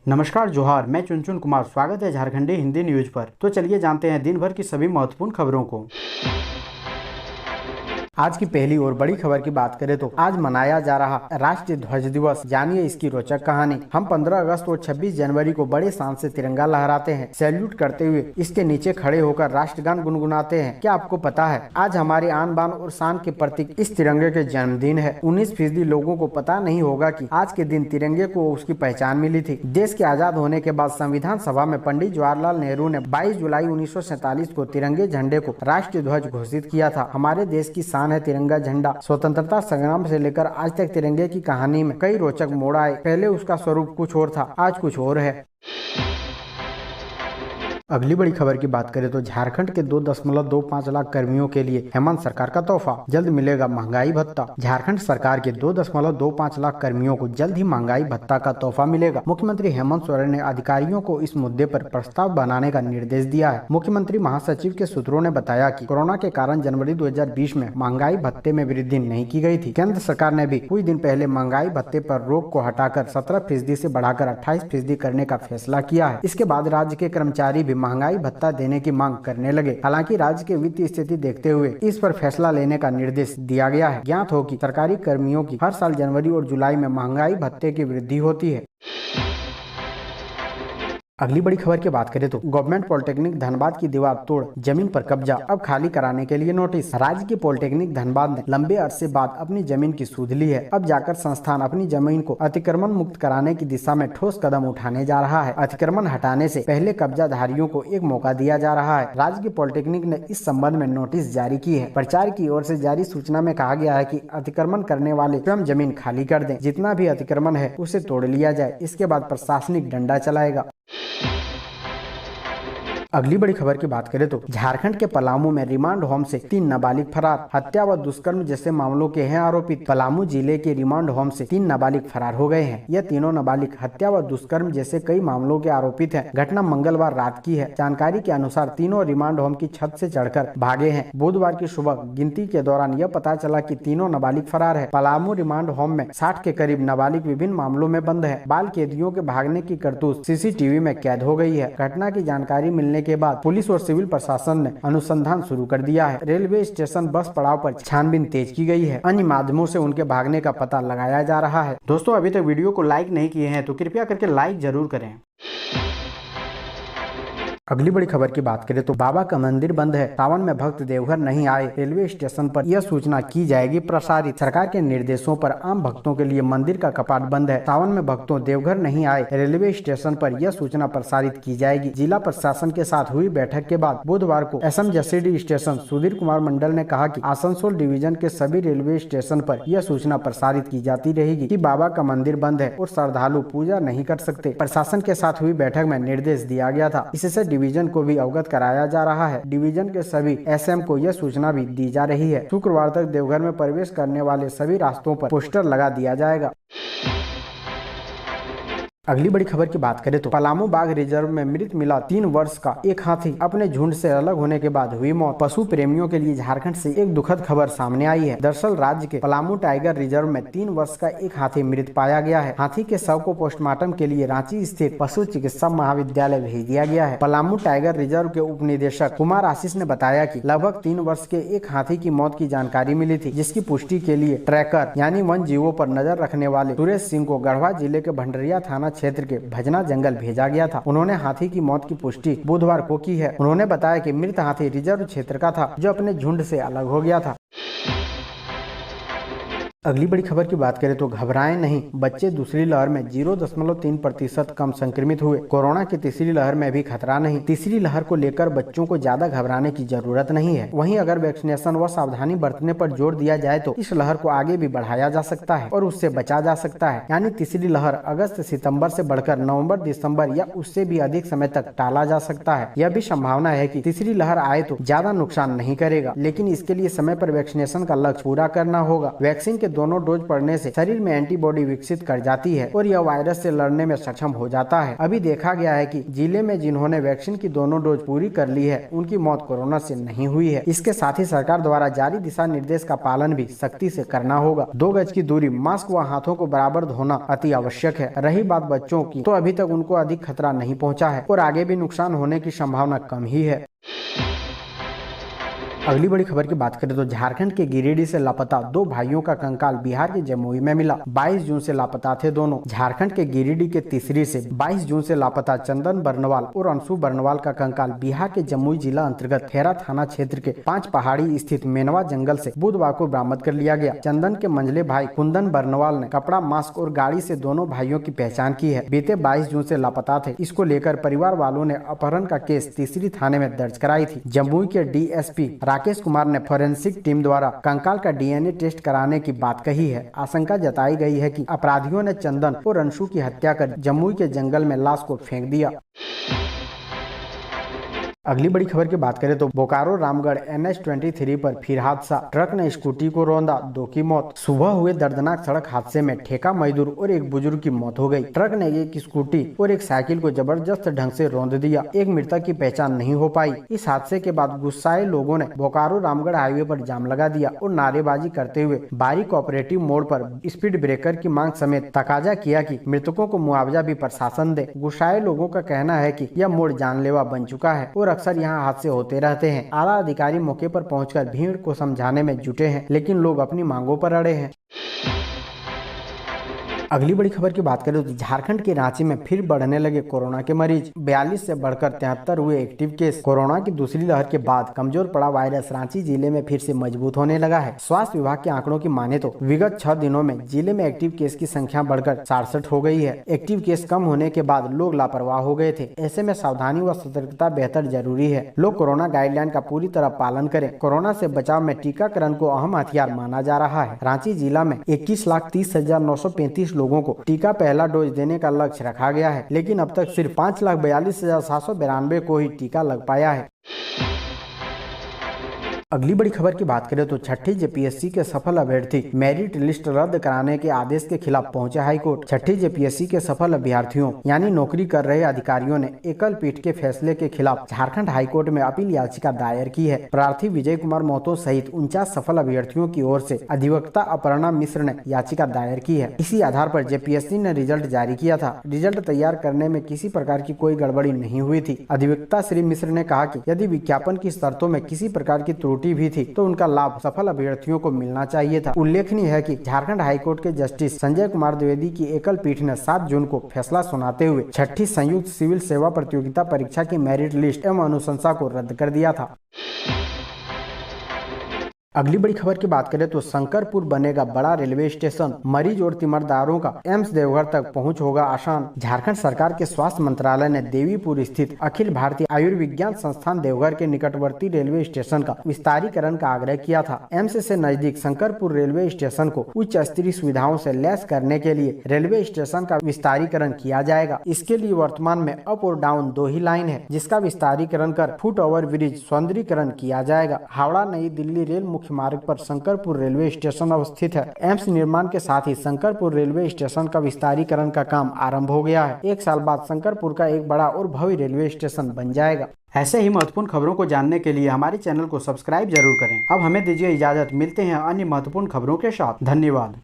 नमस्कार जोहार, मैं चुनचुन कुमार। स्वागत है झारखंडी हिंदी न्यूज पर। तो चलिए जानते हैं दिन भर की सभी महत्वपूर्ण खबरों को। आज की पहली और बड़ी खबर की बात करें तो आज मनाया जा रहा राष्ट्रीय ध्वज दिवस। जानिए इसकी रोचक कहानी। हम 15 अगस्त और 26 जनवरी को बड़े शान से तिरंगा लहराते हैं, सैल्यूट करते हुए इसके नीचे खड़े होकर राष्ट्रगान गुनगुनाते हैं। क्या आपको पता है आज हमारे आन बान और शान के प्रतीक इस तिरंगे के जन्मदिन है। 19% लोगों को पता नहीं होगा कि आज के दिन तिरंगे को उसकी पहचान मिली थी। देश के आजाद होने के बाद संविधान सभा में पंडित जवाहरलाल नेहरू ने 22 जुलाई 1947 को तिरंगे झंडे को राष्ट्रीय ध्वज घोषित किया था। हमारे देश की शान है तिरंगा झंडा। स्वतंत्रता संग्राम से लेकर आज तक तिरंगे की कहानी में कई रोचक मोड़ आए। पहले उसका स्वरूप कुछ और था, आज कुछ और है। अगली बड़ी खबर की बात करें तो झारखंड के 2.25 लाख कर्मियों के लिए हेमंत सरकार का तोहफा, जल्द मिलेगा महंगाई भत्ता। झारखंड सरकार के 2.25 लाख कर्मियों को जल्द ही महंगाई भत्ता का तोहफा मिलेगा। मुख्यमंत्री हेमंत सोरेन ने अधिकारियों को इस मुद्दे पर प्रस्ताव बनाने का निर्देश दिया है। मुख्यमंत्री महासचिव के सूत्रों ने बताया कि कोरोना के कारण जनवरी 2020 में महंगाई भत्ते में वृद्धि नहीं की गई थी। केंद्र सरकार ने भी कुछ दिन पहले महंगाई भत्ते पर रोक को हटाकर 17% से बढ़ाकर 28% करने का फैसला किया है। इसके बाद राज्य के कर्मचारी भी महंगाई भत्ता देने की मांग करने लगे। हालांकि राज्य के वित्तीय स्थिति देखते हुए इस पर फैसला लेने का निर्देश दिया गया है। ज्ञात हो कि सरकारी कर्मियों की हर साल जनवरी और जुलाई में महंगाई भत्ते की वृद्धि होती है। अगली बड़ी खबर की बात करें तो गवर्नमेंट पॉलिटेक्निक धनबाद की दीवार तोड़ जमीन पर कब्जा, अब खाली कराने के लिए नोटिस। राज्य की पॉलिटेक्निक धनबाद ने लंबे अरसे बाद अपनी जमीन की सूध ली है। अब जाकर संस्थान अपनी जमीन को अतिक्रमण मुक्त कराने की दिशा में ठोस कदम उठाने जा रहा है। अतिक्रमण हटाने से पहले कब्जाधारियों को एक मौका दिया जा रहा है। राज्य की पॉलिटेक्निक ने इस संबंध में नोटिस जारी की है। प्रचार की ओर से जारी सूचना में कहा गया है कि अतिक्रमण करने वाले स्वयं जमीन खाली कर दें। जितना भी अतिक्रमण है उसे तोड़ लिया जाए। इसके बाद प्रशासनिक डंडा चलाएगा। अगली बड़ी खबर की बात करें तो झारखंड के पलामू में रिमांड होम से 3 नाबालिग फरार। हत्या व दुष्कर्म जैसे मामलों के हैं आरोपित। पलामू जिले के रिमांड होम से 3 नाबालिग फरार हो गए हैं। यह तीनों नाबालिग हत्या व दुष्कर्म जैसे कई मामलों के आरोपित हैं। घटना मंगलवार रात की है। जानकारी के अनुसार तीनों रिमांड होम की छत से चढ़कर भागे हैं। बुधवार की सुबह गिनती के दौरान यह पता चला कि तीनों नाबालिग फरार है। पलामू रिमांड होम में 60 के करीब नाबालिग विभिन्न मामलों में बंद है। बाल कैदियों के भागने की करतूत सीसीटीवी में कैद हो गई है। घटना की जानकारी मिलने के बाद पुलिस और सिविल प्रशासन ने अनुसंधान शुरू कर दिया है। रेलवे स्टेशन बस पड़ाव पर छानबीन तेज की गई है। अन्य माध्यमों से उनके भागने का पता लगाया जा रहा है। दोस्तों, अभी तक वीडियो को लाइक नहीं किए हैं तो कृपया करके लाइक जरूर करें। अगली बड़ी खबर की बात करें तो बाबा का मंदिर बंद है, सावन में भक्त देवघर नहीं आए। रेलवे स्टेशन पर यह सूचना की जाएगी प्रसारित। सरकार के निर्देशों पर आम भक्तों के लिए मंदिर का कपाट बंद है। सावन में भक्तों देवघर नहीं आए। रेलवे स्टेशन पर यह सूचना प्रसारित की जाएगी। जिला प्रशासन के साथ हुई बैठक के बाद बुधवार को एसएम जसीडी स्टेशन सुधीर कुमार मंडल ने कहा कि आसनसोल डिवीजन के सभी रेलवे स्टेशन पर यह सूचना प्रसारित की जाती रहेगी कि बाबा का मंदिर बंद है और श्रद्धालु पूजा नहीं कर सकते। प्रशासन के साथ हुई बैठक में निर्देश दिया गया था। इससे डिवीजन को भी अवगत कराया जा रहा है। डिवीजन के सभी एसएम को यह सूचना भी दी जा रही है। शुक्रवार तक देवघर में प्रवेश करने वाले सभी रास्तों पर पोस्टर लगा दिया जाएगा। अगली बड़ी खबर की बात करें तो पलामू बाघ रिजर्व में मृत मिला 3 वर्ष का एक हाथी। अपने झुंड से अलग होने के बाद हुई मौत। पशु प्रेमियों के लिए झारखंड से एक दुखद खबर सामने आई है। दरअसल राज्य के पलामू टाइगर रिजर्व में 3 वर्ष का एक हाथी मृत पाया गया है। हाथी के शव को पोस्टमार्टम के लिए रांची स्थित पशु चिकित्सा महाविद्यालय भेज दिया गया है। पलामू टाइगर रिजर्व के उप निदेशक कुमार आशीष ने बताया कि लगभग 3 वर्ष के एक हाथी की मौत की जानकारी मिली थी, जिसकी पुष्टि के लिए ट्रैकर यानी वन जीवों पर नजर रखने वाले सुरेश सिंह को गढ़वा जिले के भंडरिया थाना क्षेत्र के भजना जंगल भेजा गया था। उन्होंने हाथी की मौत की पुष्टि बुधवार को की है। उन्होंने बताया कि मृत हाथी रिजर्व क्षेत्र का था, जो अपने झुंड से अलग हो गया था। अगली बड़ी खबर की बात करें तो घबराएं नहीं, बच्चे दूसरी लहर में 0.3% कम संक्रमित हुए। कोरोना की तीसरी लहर में भी खतरा नहीं। तीसरी लहर को लेकर बच्चों को ज्यादा घबराने की जरूरत नहीं है। वहीं अगर वैक्सीनेशन व सावधानी बरतने पर जोर दिया जाए तो इस लहर को आगे भी बढ़ाया जा सकता है और उससे बचा जा सकता है। यानी तीसरी लहर अगस्त सितंबर से बढ़कर नवंबर दिसंबर या उससे भी अधिक समय तक टाला जा सकता है। यह भी संभावना है कि तीसरी लहर आए तो ज्यादा नुकसान नहीं करेगा, लेकिन इसके लिए समय पर वैक्सीनेशन का लक्ष्य पूरा करना होगा। वैक्सीन के दोनों डोज पड़ने से शरीर में एंटीबॉडी विकसित कर जाती है और यह वायरस से लड़ने में सक्षम हो जाता है। अभी देखा गया है कि जिले में जिन्होंने वैक्सीन की दोनों डोज पूरी कर ली है उनकी मौत कोरोना से नहीं हुई है। इसके साथ ही सरकार द्वारा जारी दिशा निर्देश का पालन भी सख्ती से करना होगा। 2 गज की दूरी, मास्क व हाथों को बराबर धोना अति आवश्यक है। रही बात बच्चों की, तो अभी तक उनको अधिक खतरा नहीं पहुंचा है और आगे भी नुकसान होने की संभावना कम ही है। अगली बड़ी खबर की बात करें तो झारखंड के गिरिडीह से लापता 2 भाइयों का कंकाल बिहार के जमुई में मिला। 22 जून से लापता थे दोनों। झारखंड के गिरिडीह के तीसरी से 22 जून से लापता चंदन बर्नवाल और अंशु बर्नवाल का कंकाल बिहार के जमुई जिला अंतर्गत खेरा थाना क्षेत्र के 5 पहाड़ी स्थित मेनवा जंगल से बुधवार को बरामद कर लिया गया। चंदन के मंझले भाई कुंदन बर्नवाल ने कपड़ा, मास्क और गाड़ी से दोनों भाइयों की पहचान की है। बीते 22 जून से लापता थे। इसको लेकर परिवार वालों ने अपहरण का केस तीसरी थाने में दर्ज कराई थी। जमुई के डीएसपी राकेश कुमार ने फोरेंसिक टीम द्वारा कंकाल का डीएनए टेस्ट कराने की बात कही है। आशंका जताई गई है कि अपराधियों ने चंदन और अंशु की हत्या कर जमुई के जंगल में लाश को फेंक दिया। अगली बड़ी खबर की बात करें तो बोकारो रामगढ़ NH-23 पर फिर हादसा। ट्रक ने स्कूटी को रौंदा, 2 की मौत। सुबह हुए दर्दनाक सड़क हादसे में ठेका मजदूर और एक बुजुर्ग की मौत हो गई। ट्रक ने एक स्कूटी और एक साइकिल को जबरदस्त ढंग से रौंद दिया। एक मृतक की पहचान नहीं हो पाई। इस हादसे के बाद गुस्साए लोगों ने बोकारो रामगढ़ हाईवे पर जाम लगा दिया और नारेबाजी करते हुए बारी कोऑपरेटिव मोड़ पर स्पीड ब्रेकर की मांग समेत तकाजा किया कि मृतकों को मुआवजा भी प्रशासन दे। गुस्साए लोगों का कहना है कि यह मोड़ जानलेवा बन चुका है और अक्सर यहाँ हादसे होते रहते हैं। आला अधिकारी मौके पर पहुंचकर भीड़ को समझाने में जुटे हैं, लेकिन लोग अपनी मांगों पर अड़े हैं। अगली बड़ी खबर की बात करें तो झारखंड के रांची में फिर बढ़ने लगे कोरोना के मरीज। 42 से बढ़कर 73 हुए एक्टिव केस। कोरोना की दूसरी लहर के बाद कमजोर पड़ा वायरस रांची जिले में फिर से मजबूत होने लगा है। स्वास्थ्य विभाग के आंकड़ों की माने तो विगत 6 दिनों में जिले में एक्टिव केस की संख्या बढ़कर 67 हो गई है। एक्टिव केस कम होने के बाद लोग लापरवाह हो गए थे। ऐसे में सावधानी व सतर्कता बेहतर जरूरी है। लोग कोरोना गाइडलाइन का पूरी तरह पालन करें। कोरोना से बचाव में टीकाकरण को अहम हथियार माना जा रहा है। रांची जिला में 21,30,935 लोगों को टीका पहला डोज देने का लक्ष्य रखा गया है, लेकिन अब तक सिर्फ 5,42,792 को ही टीका लग पाया है। अगली बड़ी खबर की बात करें तो छठी जेपीएससी के सफल अभ्यर्थी मेरिट लिस्ट रद्द कराने के आदेश के खिलाफ पहुंचे हाईकोर्ट। छठी जेपीएससी के सफल अभ्यर्थियों यानी नौकरी कर रहे अधिकारियों ने एकल पीठ के फैसले के खिलाफ झारखंड हाईकोर्ट में अपील याचिका दायर की है। प्रार्थी विजय कुमार महतो सहित 49 सफल अभ्यर्थियों की ओर से अधिवक्ता अपर्णा मिश्र ने याचिका दायर की है। इसी आधार पर जेपीएससी ने रिजल्ट जारी किया था। रिजल्ट तैयार करने में किसी प्रकार की कोई गड़बड़ी नहीं हुई थी। अधिवक्ता श्री मिश्र ने कहा कि यदि विज्ञापन की शर्तों में किसी प्रकार की त्रुटि भी थी तो उनका लाभ सफल अभ्यर्थियों को मिलना चाहिए था। उल्लेखनीय है कि झारखंड हाईकोर्ट के जस्टिस संजय कुमार द्विवेदी की एकल पीठ ने 7 जून को फैसला सुनाते हुए छठी संयुक्त सिविल सेवा प्रतियोगिता परीक्षा की मेरिट लिस्ट एवं अनुशंसा को रद्द कर दिया था। अगली बड़ी खबर की बात करें तो शंकरपुर बनेगा बड़ा रेलवे स्टेशन। मरीज और तीमरदारों का एम्स देवघर तक पहुंच होगा आसान। झारखंड सरकार के स्वास्थ्य मंत्रालय ने देवीपुर स्थित अखिल भारतीय आयुर्विज्ञान संस्थान देवघर के निकटवर्ती रेलवे स्टेशन का विस्तारीकरण का आग्रह किया था। एम्स से नजदीक शंकरपुर रेलवे स्टेशन को उच्च स्तरीय सुविधाओं से लैस करने के लिए रेलवे स्टेशन का विस्तारीकरण किया जाएगा। इसके लिए वर्तमान में अप और डाउन 2 ही लाइन है, जिसका विस्तारीकरण कर फुट ओवर ब्रिज सौंदर्यीकरण किया जाएगा। हावड़ा नई दिल्ली रेल मुख्य मार्ग पर शंकरपुर रेलवे स्टेशन अवस्थित है। एम्स निर्माण के साथ ही शंकरपुर रेलवे स्टेशन का विस्तारीकरण का काम आरंभ हो गया है। 1 साल बाद शंकरपुर का एक बड़ा और भव्य रेलवे स्टेशन बन जाएगा। ऐसे ही महत्वपूर्ण खबरों को जानने के लिए हमारे चैनल को सब्सक्राइब जरूर करें। अब हमें दीजिए इजाजत, मिलते हैं अन्य महत्वपूर्ण खबरों के साथ। धन्यवाद।